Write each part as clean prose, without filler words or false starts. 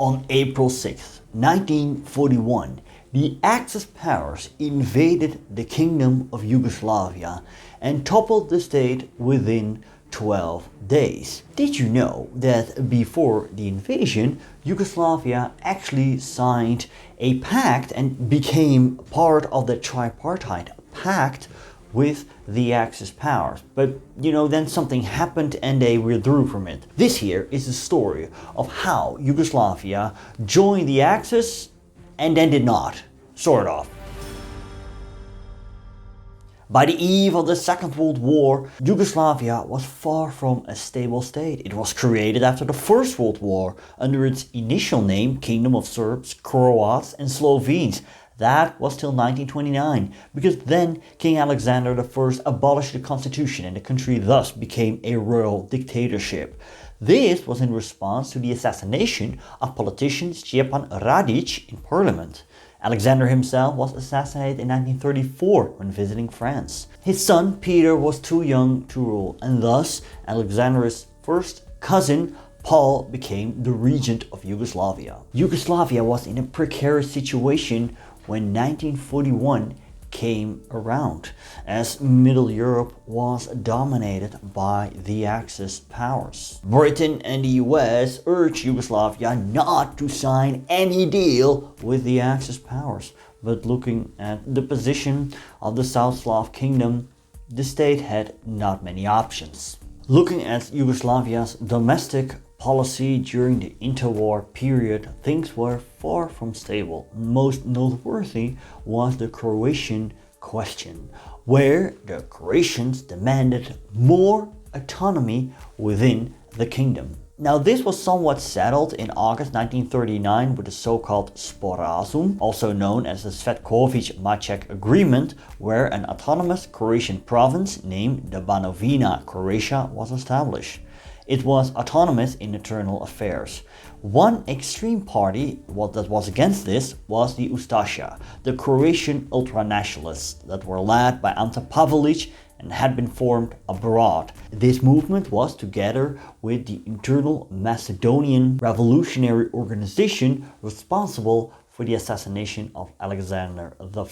On April 6, 1941, the Axis powers invaded the Kingdom of Yugoslavia and toppled the state within 12 days. Did you know that before the invasion, Yugoslavia actually signed a pact and became part of the Tripartite Pact with the Axis powers? But then something happened and they withdrew from it. This here is the story of how Yugoslavia joined the Axis and then did not, sort of. By the eve of the Second World War, Yugoslavia was far from a stable state. It was created after the First World War under its initial name Kingdom of Serbs, Croats and Slovenes. That was till 1929, because then King Alexander I abolished the constitution and the country thus became a royal dictatorship. This was in response to the assassination of politician Stjepan Radic in parliament. Alexander himself was assassinated in 1934 when visiting France. His son Peter was too young to rule, and thus Alexander's first cousin Paul became the regent of Yugoslavia. Yugoslavia was in a precarious situation when 1941 came around, as Middle Europe was dominated by the Axis powers. Britain and the US urged Yugoslavia not to sign any deal with the Axis powers, but looking at the position of the South Slav kingdom, the state had not many options. Looking at Yugoslavia's domestic policy during the interwar period, things were far from stable. Most noteworthy was the Croatian Question, where the Croatians demanded more autonomy within the kingdom. Now, this was somewhat settled in August 1939 with the so-called Sporazum, also known as the Cvetković-Maček Agreement, where an autonomous Croatian province named the Banovina Croatia was established. It was autonomous in internal affairs. One extreme party that was against this was the Ustasha, the Croatian ultranationalists that were led by Ante Pavlowitch and had been formed abroad. This movement was together with the internal Macedonian revolutionary organization responsible for the assassination of Alexander I.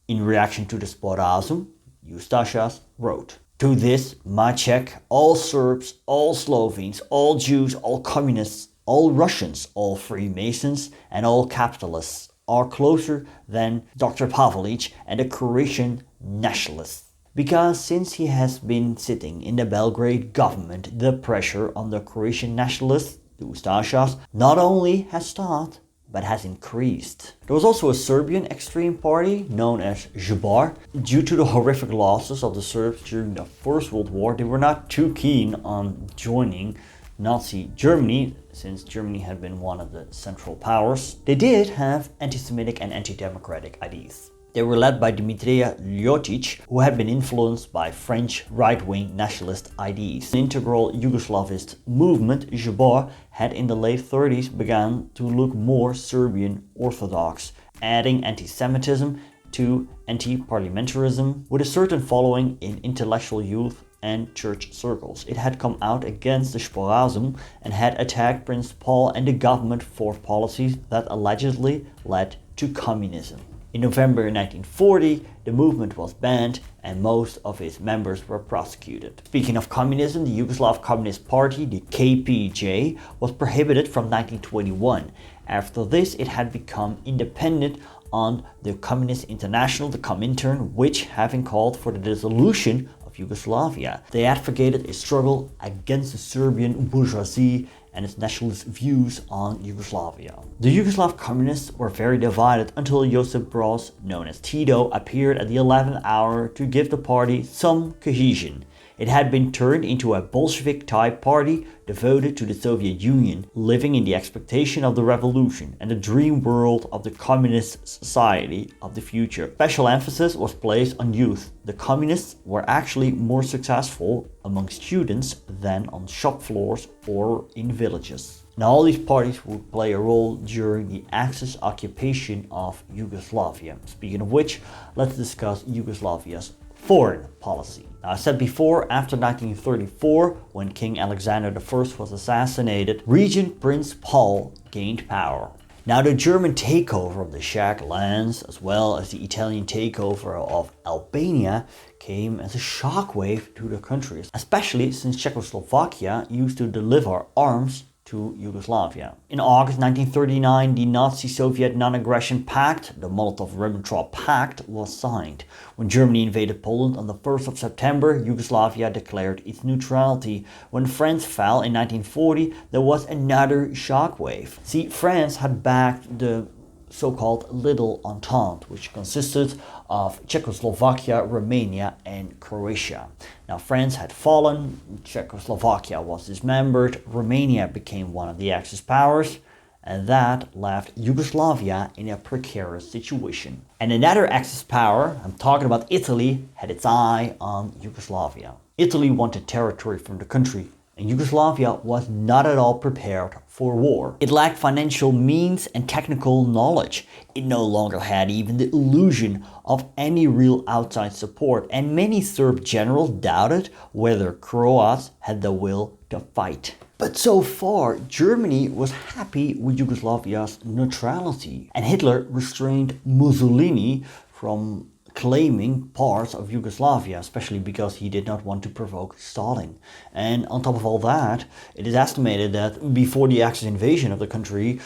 In reaction to the Sporazum, Ustashas wrote, "To this, Maček, all Serbs, all Slovenes, all Jews, all communists, all Russians, all Freemasons, and all capitalists are closer than Dr. Pavlowitch and the Croatian nationalists. Because since he has been sitting in the Belgrade government, the pressure on the Croatian nationalists, the Ustashas, not only has stopped, but has increased." There was also a Serbian extreme party known as Zbor. Due to the horrific losses of the Serbs during the First World War, they were not too keen on joining Nazi Germany, since Germany had been one of the Central Powers. They did have anti-Semitic and anti-democratic ideas. They were led by Dimitrija Ljotić, who had been influenced by French right-wing nationalist ideas. The integral Yugoslavist movement, Zbor, had in the late 30s begun to look more Serbian Orthodox, adding anti-Semitism to anti-parliamentarism with a certain following in intellectual youth and church circles. It had come out against the Sporazum and had attacked Prince Paul and the government for policies that allegedly led to communism. In November 1940, the movement was banned and most of its members were prosecuted. Speaking of communism, the Yugoslav Communist Party, the KPJ, was prohibited from 1921. After this, it had become independent on the Communist International, the Comintern, which, having called for the dissolution of Yugoslavia, they advocated a struggle against the Serbian bourgeoisie and its nationalist views on Yugoslavia. The Yugoslav communists were very divided until Josip Broz, known as Tito, appeared at the 11th hour to give the party some cohesion. It had been turned into a Bolshevik-type party devoted to the Soviet Union, living in the expectation of the revolution and the dream world of the communist society of the future. Special emphasis was placed on youth. The communists were actually more successful among students than on shop floors or in villages. Now, all these parties would play a role during the Axis occupation of Yugoslavia. Speaking of which, let's discuss Yugoslavia's foreign policy. Now, I said before, after 1934, when King Alexander I was assassinated, Regent Prince Paul gained power. Now, the German takeover of the Czech lands, as well as the Italian takeover of Albania, came as a shockwave to the countries, especially since Czechoslovakia used to deliver arms to Yugoslavia. In August 1939, the Nazi-Soviet Non-Aggression Pact, the Molotov-Ribbentrop Pact, was signed. When Germany invaded Poland on the 1st of September, Yugoslavia declared its neutrality. When France fell in 1940, there was another shockwave. See, France had backed the so-called Little Entente, which consisted of Czechoslovakia, Romania and Croatia. Now, France had fallen, Czechoslovakia was dismembered, Romania became one of the Axis powers, and that left Yugoslavia in a precarious situation. And another Axis power, I'm talking about Italy, had its eye on Yugoslavia. Italy wanted territory from the country, and Yugoslavia was not at all prepared for war. It lacked financial means and technical knowledge. It no longer had even the illusion of any real outside support, and many Serb generals doubted whether Croats had the will to fight. But so far, Germany was happy with Yugoslavia's neutrality, and Hitler restrained Mussolini from claiming parts of Yugoslavia, especially because he did not want to provoke Stalin. And on top of all that, it is estimated that before the Axis invasion of the country,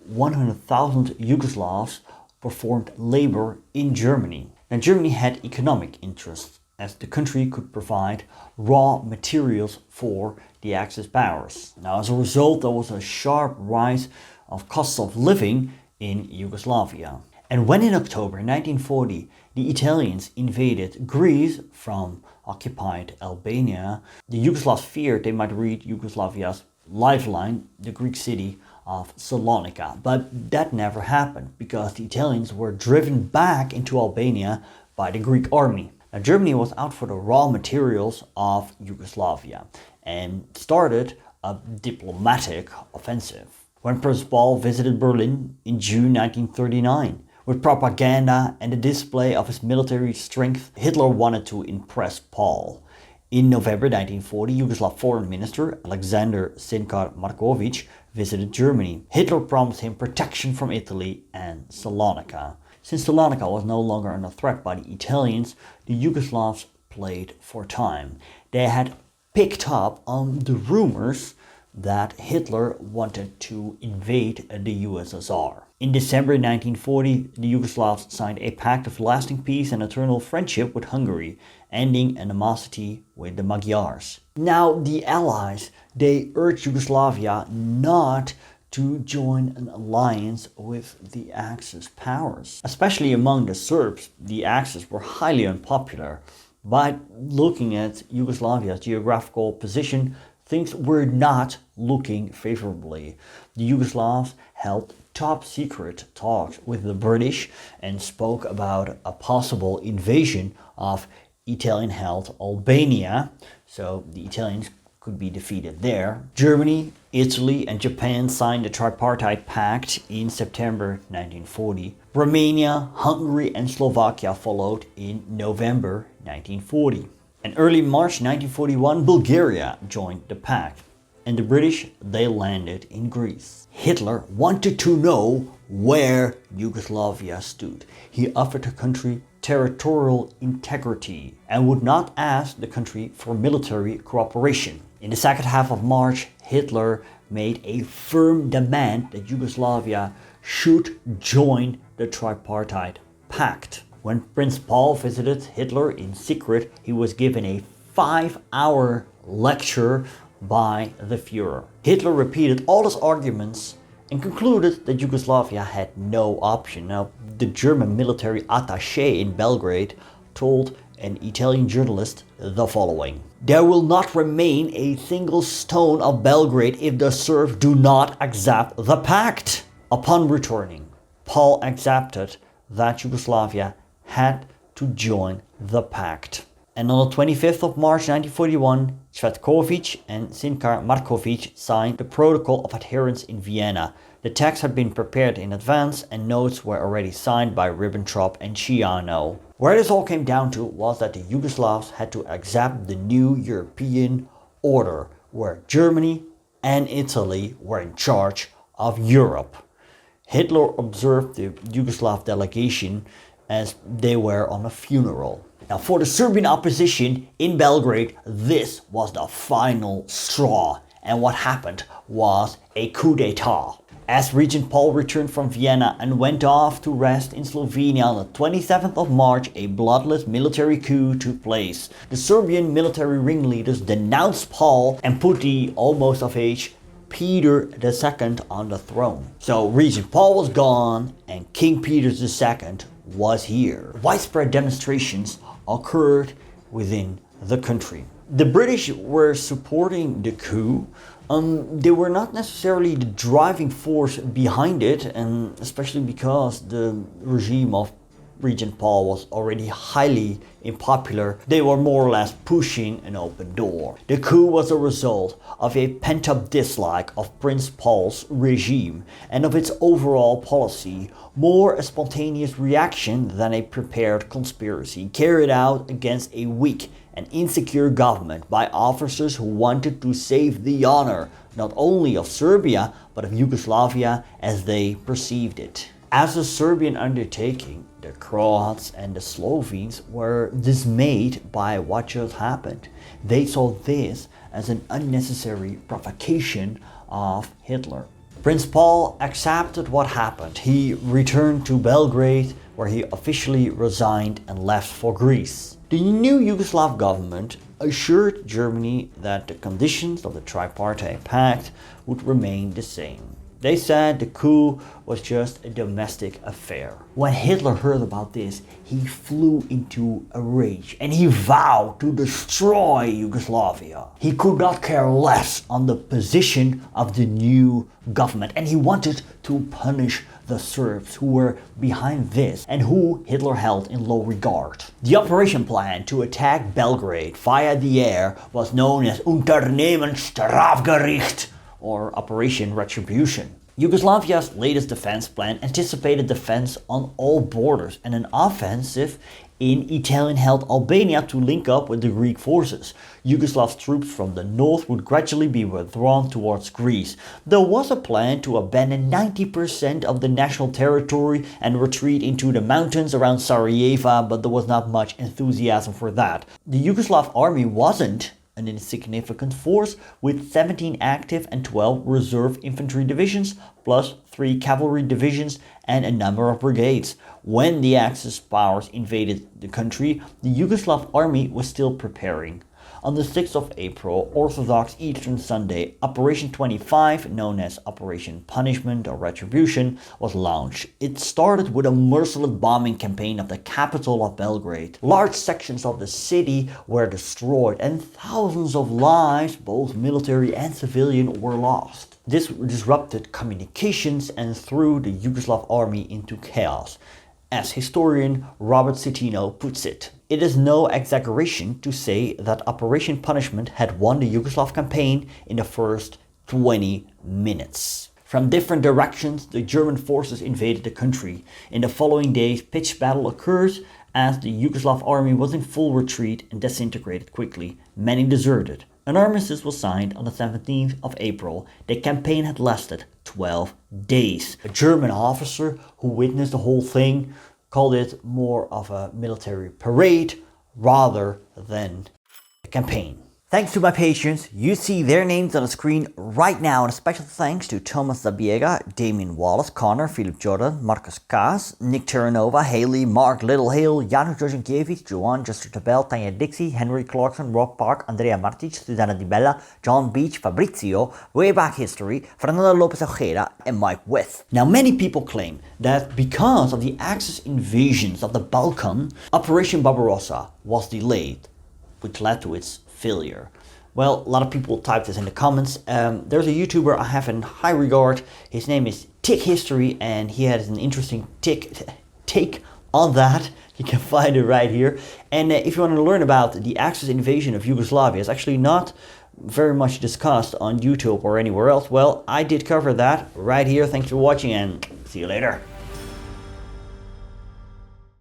100,000 Yugoslavs performed labor in Germany. Now, Germany had economic interests, as the country could provide raw materials for the Axis powers. Now, as a result, there was a sharp rise of costs of living in Yugoslavia. And when in October 1940 the Italians invaded Greece from occupied Albania, the Yugoslavs feared they might reach Yugoslavia's lifeline, the Greek city of Salonika. But that never happened because the Italians were driven back into Albania by the Greek army. Now, Germany was out for the raw materials of Yugoslavia and started a diplomatic offensive. When Prince Paul visited Berlin in June 1939, with propaganda and the display of his military strength, Hitler wanted to impress Paul. In November 1940, Yugoslav Foreign Minister Alexander Sinkar Markovic visited Germany. Hitler promised him protection from Italy and Salonika. Since Salonika was no longer under threat by the Italians, the Yugoslavs played for time. They had picked up on the rumors that Hitler wanted to invade the USSR. In December 1940, the Yugoslavs signed a pact of lasting peace and eternal friendship with Hungary, ending animosity with the Magyars. Now, the Allies, they urged Yugoslavia not to join an alliance with the Axis powers. Especially among the Serbs, the Axis were highly unpopular. But looking at Yugoslavia's geographical position, things were not looking favorably. The Yugoslavs held top secret talks with the British and spoke about a possible invasion of Italian-held Albania, so the Italians could be defeated there. Germany, Italy and Japan signed the Tripartite Pact in September 1940. Romania, Hungary and Slovakia followed in November 1940. In early March 1941, Bulgaria joined the pact, and the British, they landed in Greece. Hitler wanted to know where Yugoslavia stood. He offered the country territorial integrity and would not ask the country for military cooperation. In the second half of March, Hitler made a firm demand that Yugoslavia should join the Tripartite Pact. When Prince Paul visited Hitler in secret, he was given a 5-hour lecture by the Führer. Hitler repeated all his arguments and concluded that Yugoslavia had no option. Now, the German military attaché in Belgrade told an Italian journalist the following: "There will not remain a single stone of Belgrade if the Serbs do not accept the pact." Upon returning, Paul accepted that Yugoslavia had to join the pact. And on the 25th of March 1941, Cvetkovic and Sinkar Markovic signed the Protocol of Adherence in Vienna. The text had been prepared in advance and notes were already signed by Ribbentrop and Ciano. Where this all came down to was that the Yugoslavs had to accept the new European order, where Germany and Italy were in charge of Europe. Hitler observed the Yugoslav delegation as they were on a funeral. Now, for the Serbian opposition in Belgrade, this was the final straw, and what happened was a coup d'etat. As Regent Paul returned from Vienna and went off to rest in Slovenia on the 27th of March, a bloodless military coup took place. The Serbian military ringleaders denounced Paul and put the almost of age Peter II on the throne. So Regent Paul was gone and King Peter II was here. Widespread demonstrations occurred within the country. The British were supporting the coup. They were not necessarily the driving force behind it, and especially because the regime of Regent Paul was already highly unpopular, they were more or less pushing an open door. The coup was a result of a pent-up dislike of Prince Paul's regime and of its overall policy, more a spontaneous reaction than a prepared conspiracy carried out against a weak and insecure government by officers who wanted to save the honor not only of Serbia but of Yugoslavia as they perceived it. As a Serbian undertaking, the Croats and the Slovenes were dismayed by what just happened. They saw this as an unnecessary provocation of Hitler. Prince Paul accepted what happened. He returned to Belgrade, where he officially resigned and left for Greece. The new Yugoslav government assured Germany that the conditions of the Tripartite Pact would remain the same. They said the coup was just a domestic affair. When Hitler heard about this, he flew into a rage and he vowed to destroy Yugoslavia. He could not care less on the position of the new government, and he wanted to punish the Serbs who were behind this and who Hitler held in low regard. The operation plan to attack Belgrade via the air was known as Unternehmen Strafgericht, or Operation Retribution. Yugoslavia's latest defense plan anticipated defense on all borders and an offensive in Italian-held Albania to link up with the Greek forces. Yugoslav troops from the north would gradually be withdrawn towards Greece. There was a plan to abandon 90% of the national territory and retreat into the mountains around Sarajevo, but there was not much enthusiasm for that. The Yugoslav army wasn't an insignificant force, with 17 active and 12 reserve infantry divisions, plus 3 cavalry divisions and a number of brigades. When the Axis powers invaded the country, the Yugoslav army was still preparing. On the 6th of April, Orthodox Eastern Sunday, Operation 25, known as Operation Punishment or Retribution, was launched. It started with a merciless bombing campaign of the capital of Belgrade. Large sections of the city were destroyed and thousands of lives, both military and civilian, were lost. This disrupted communications and threw the Yugoslav army into chaos. As historian Robert Citino puts it, it is no exaggeration to say that Operation Punishment had won the Yugoslav campaign in the first 20 minutes. From different directions, the German forces invaded the country. In the following days, pitched battle occurred as the Yugoslav army was in full retreat and disintegrated quickly. Many deserted. An armistice was signed on the 17th of April. The campaign had lasted 12 days. A German officer who witnessed the whole thing called it more of a military parade rather than a campaign. Thanks to my patrons, you see their names on the screen right now, and a special thanks to Thomas Zabiega, Damien Wallace, Connor, Philip Jordan, Marcus Kaas, Nick Terranova, Haley, Mark Littlehale, Janusz Jozinkiewicz, Joan, Juster Tabel, Tanya Dixie, Henry Clarkson, Rob Park, Andrea Martic, Susana Di Bella, John Beach, Fabrizio, Way Back History, Fernando Lopez Ojeda, and Mike With. Now, many people claim that because of the Axis invasions of the Balkan, Operation Barbarossa was delayed, which led to its failure. Well, a lot of people typed this in the comments. There's a YouTuber I have in high regard. His name is Tick History, and he has an interesting take on that. You can find it right here. And if you want to learn about the Axis invasion of Yugoslavia, it's actually not very much discussed on YouTube or anywhere else. Well, I did cover that right here. Thanks for watching, and see you later.